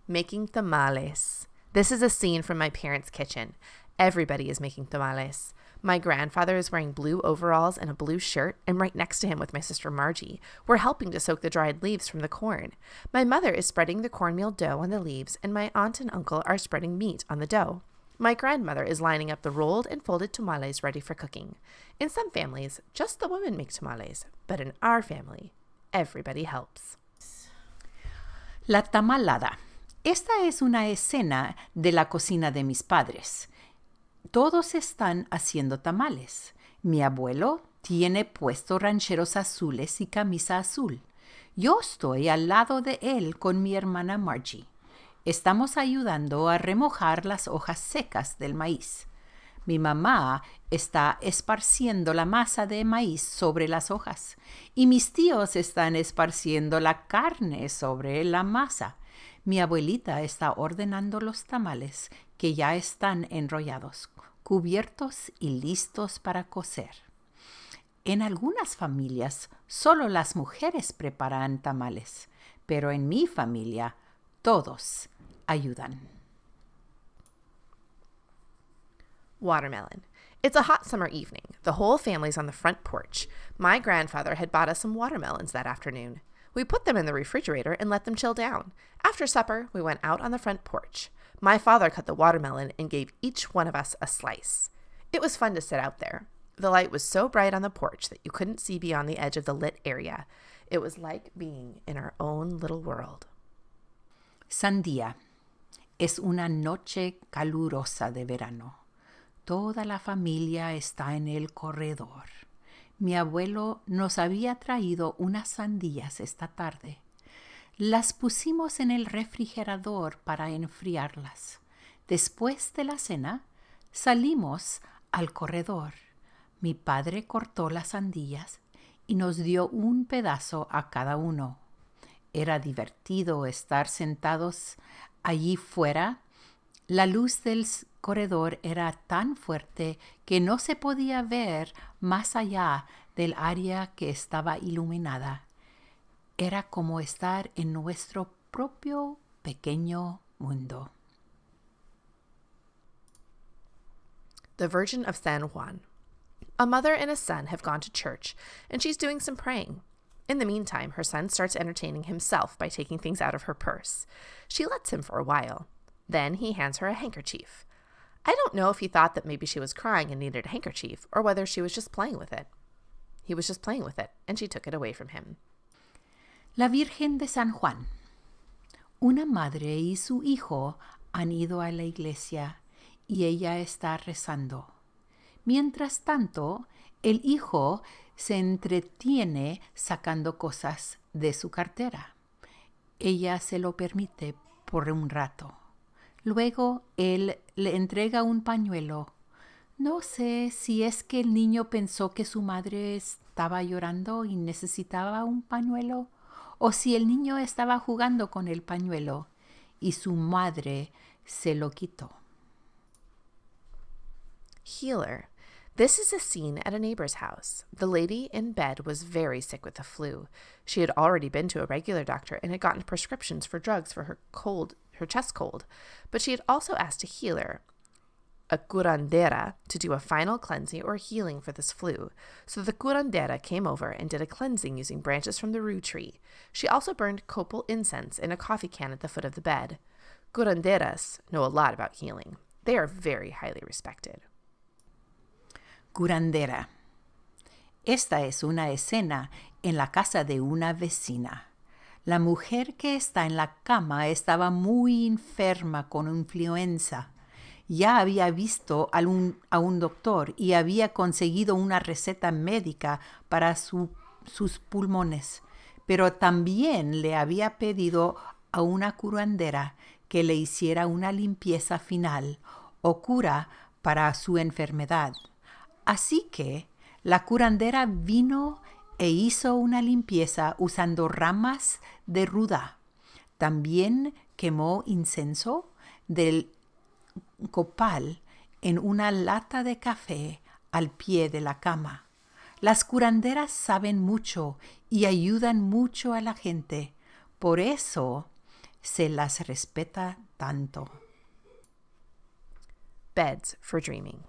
Making tamales. This is a scene from my parents' kitchen. Everybody is making tamales. My grandfather is wearing blue overalls and a blue shirt, and right next to him with my sister Margie, we're helping to soak the dried leaves from the corn. My mother is spreading the cornmeal dough on the leaves, and my aunt and uncle are spreading meat on the dough. My grandmother is lining up the rolled and folded tamales ready for cooking. In some families, just the women make tamales, but in our family, everybody helps. La tamalada. Esta es una escena de la cocina de mis padres. Todos están haciendo tamales. Mi abuelo tiene puesto rancheros azules y camisa azul. Yo estoy al lado de él con mi hermana Margie. Estamos ayudando a remojar las hojas secas del maíz. Mi mamá está esparciendo la masa de maíz sobre las hojas y mis tíos están esparciendo la carne sobre la masa. Mi abuelita está ordenando los tamales que ya están enrollados, cubiertos y listos para cocer. En algunas familias, solo las mujeres preparan tamales, pero en mi familia, todos ayudan. Watermelon. It's a hot summer evening. The whole family's on the front porch. My grandfather had bought us some watermelons that afternoon. We put them in the refrigerator and let them chill down. After supper, we went out on the front porch. My father cut the watermelon and gave each one of us a slice. It was fun to sit out there. The light was so bright on the porch that you couldn't see beyond the edge of the lit area. It was like being in our own little world. Sandía. Es una noche calurosa de verano. Toda la familia está en el corredor. Mi abuelo nos había traído unas sandías esta tarde. Las pusimos en el refrigerador para enfriarlas. Después de la cena, salimos al corredor. Mi padre cortó las sandías y nos dio un pedazo a cada uno. Era divertido estar sentados allí fuera. La luz del corredor era tan fuerte que no se podía ver más allá del área que estaba iluminada. Era como estar en nuestro propio pequeño mundo. The Virgin of San Juan. A mother and a son have gone to church, and she's doing some praying. In the meantime, her son starts entertaining himself by taking things out of her purse. She lets him for a while. Then he hands her a handkerchief. I don't know if he thought that maybe she was crying and needed a handkerchief, or whether she was just playing with it. He was just playing with it, and she took it away from him. La Virgen de San Juan. Una madre y su hijo han ido a la iglesia y ella está rezando. Mientras tanto, el hijo se entretiene sacando cosas de su cartera. Ella se lo permite por un rato. Luego él le entrega un pañuelo. No sé si es que el niño pensó que su madre estaba llorando y necesitaba un pañuelo, o si el niño estaba jugando con el pañuelo y su madre se lo quitó. Healer. This is a scene at a neighbor's house. The lady in bed was very sick with the flu. She had already been to a regular doctor and had gotten prescriptions for drugs for her chest cold, but she had also asked a healer, a curandera, to do a final cleansing or healing for this flu. So the curandera came over and did a cleansing using branches from the rue tree. She also burned copal incense in a coffee can at the foot of the bed. Curanderas know a lot about healing. They are very highly respected. Curandera. Esta es una escena en la casa de una vecina. La mujer que está en la cama estaba muy enferma con influenza. Ya había visto a un doctor y había conseguido una receta médica para sus pulmones, pero también le había pedido a una curandera que le hiciera una limpieza final o cura para su enfermedad. Así que la curandera vino e hizo una limpieza usando ramas de ruda. También quemó incienso del copal en una lata de café al pie de la cama. Las curanderas saben mucho y ayudan mucho a la gente. Por eso Se las respeta tanto. Beds for dreaming.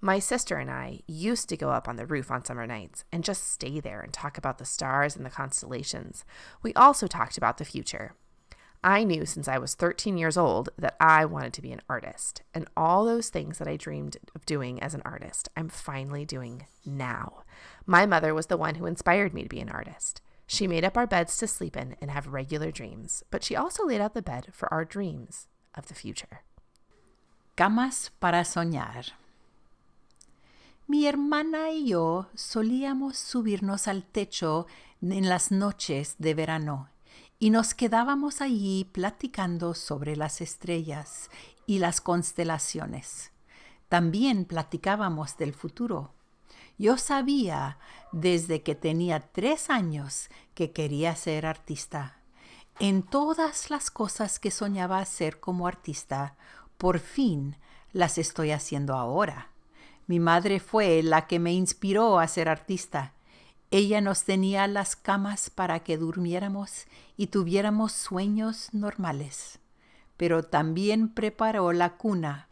My sister and I used to go up on the roof on summer nights and just stay there and talk about the stars and the constellations. We also talked about the future. I knew since I was 13 years old that I wanted to be an artist, and all those things that I dreamed of doing as an artist, I'm finally doing now. My mother was the one who inspired me to be an artist. She made up our beds to sleep in and have regular dreams, but she also laid out the bed for our dreams of the future. Camas para soñar. Mi hermana y yo solíamos subirnos al techo en las noches de verano y nos quedábamos allí platicando sobre las estrellas y las constelaciones. También platicábamos del futuro. Yo sabía desde que tenía 3 años que quería ser artista. En todas las cosas que soñaba hacer como artista, por fin las estoy haciendo ahora. Mi madre fue la que me inspiró a ser artista. Ella nos tenía las camas para que durmiéramos y tuviéramos sueños normales, pero también preparó la cuna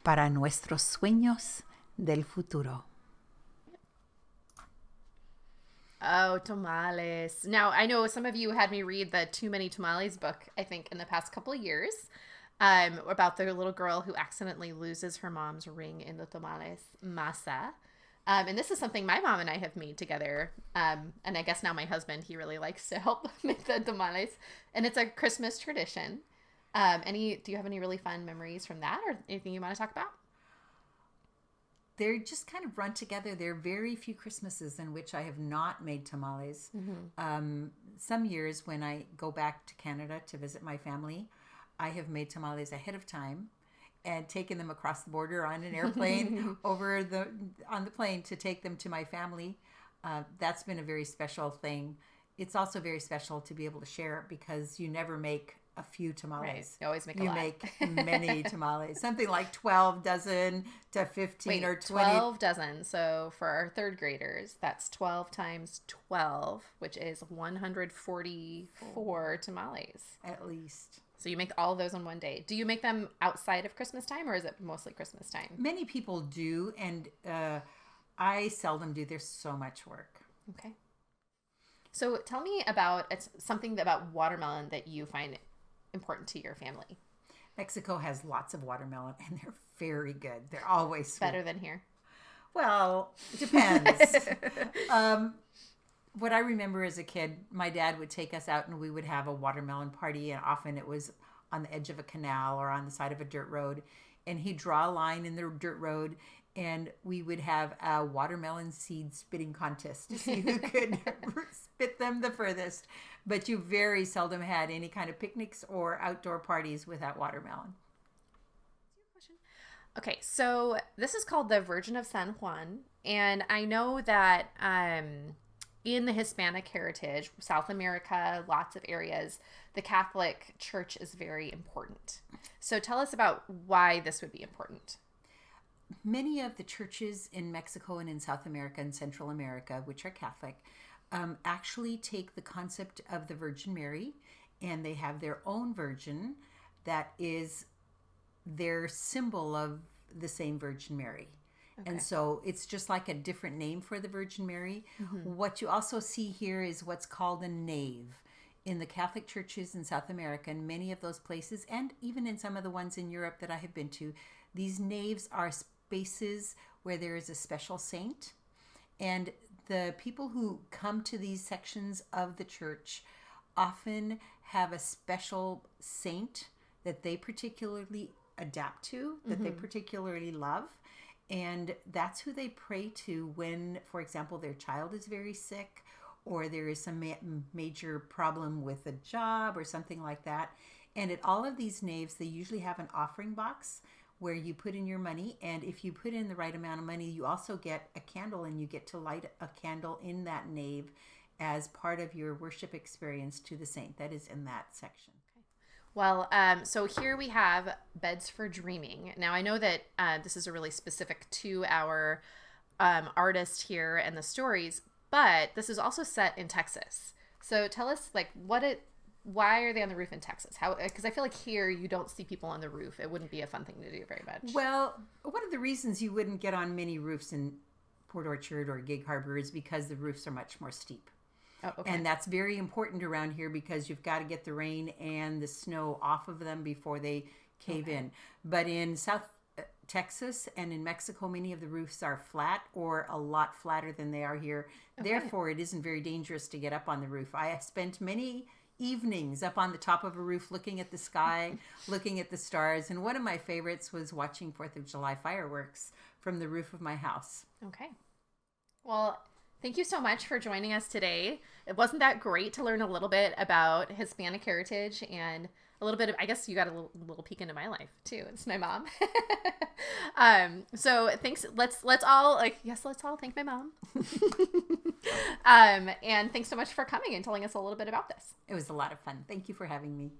para nuestros sueños del futuro. Oh, tamales. Now, I know some of you had me read the Too Many Tamales book, I think, in the past couple of years, about the little girl who accidentally loses her mom's ring in the tamales masa. And this is something my mom and I have made together. And I guess now my husband, he really likes to help make the tamales. And it's a Christmas tradition. Do you have any really fun memories from that or anything you want to talk about? They're just kind of run together. There are very few Christmases in which I have not made tamales. Mm-hmm. Some years when I go back to Canada to visit my family, I have made tamales ahead of time and taken them across the border on an airplane on the plane to take them to my family. That's been a very special thing. It's also very special to be able to share it because you never make a few tamales. Right. You always make a lot. You make many tamales. Something like 12 dozen to 15 or 20. 12 dozen. So for our third graders, that's 12 times 12, which is 144 tamales. At least. So you make all of those in one day. Do you make them outside of Christmas time or is it mostly Christmas time? Many people do, and I seldom do. There's so much work. Okay. So tell me about something about watermelon that you find important to your family. Mexico has lots of watermelon, and they're very good. They're always sweet. Better than here? Well, it depends. What I remember as a kid, my dad would take us out and we would have a watermelon party, and often it was on the edge of a canal or on the side of a dirt road, and he'd draw a line in the dirt road and we would have a watermelon seed spitting contest to see who could spit them the furthest. But you very seldom had any kind of picnics or outdoor parties without watermelon. Okay, so this is called the Virgin of San Juan, and I know that in the Hispanic heritage, South America, lots of areas, the Catholic Church is very important. So tell us about why this would be important. Many of the churches in Mexico and in South America and Central America, which are Catholic, actually take the concept of the Virgin Mary, and they have their own virgin that is their symbol of the same Virgin Mary. Okay. And so it's just like a different name for the Virgin Mary. Mm-hmm. What you also see here is what's called a nave. In the Catholic churches in South America and many of those places, and even in some of the ones in Europe that I have been to, these naves are spaces where there is a special saint. And the people who come to these sections of the church often have a special saint that they particularly adapt to, that they particularly love. And that's who they pray to when, for example, their child is very sick or there is some major problem with a job or something like that. And at all of these naves, they usually have an offering box where you put in your money. And if you put in the right amount of money, you also get a candle, and you get to light a candle in that nave as part of your worship experience to the saint that is in that section. Well, so here we have Beds for Dreaming. Now, I know that this is a really specific to our artist here and the stories, but this is also set in Texas. So tell us, like, what why are they on the roof in Texas? How? Because I feel like here you don't see people on the roof. It wouldn't be a fun thing to do very much. Well, one of the reasons you wouldn't get on many roofs in Port Orchard or Gig Harbor is because the roofs are much more steep. Oh, okay. And that's very important around here because you've got to get the rain and the snow off of them before they cave in. But in South Texas and in Mexico, many of the roofs are flat or a lot flatter than they are here. Okay. Therefore, it isn't very dangerous to get up on the roof. I have spent many evenings up on the top of a roof looking at the sky, looking at the stars. And one of my favorites was watching 4th of July fireworks from the roof of my house. Okay. Well, thank you so much for joining us today. It wasn't that great to learn a little bit about Hispanic heritage and a little bit of, I guess you got a little peek into my life too. It's my mom. So thanks. Let's all thank my mom. And thanks so much for coming and telling us a little bit about this. It was a lot of fun. Thank you for having me.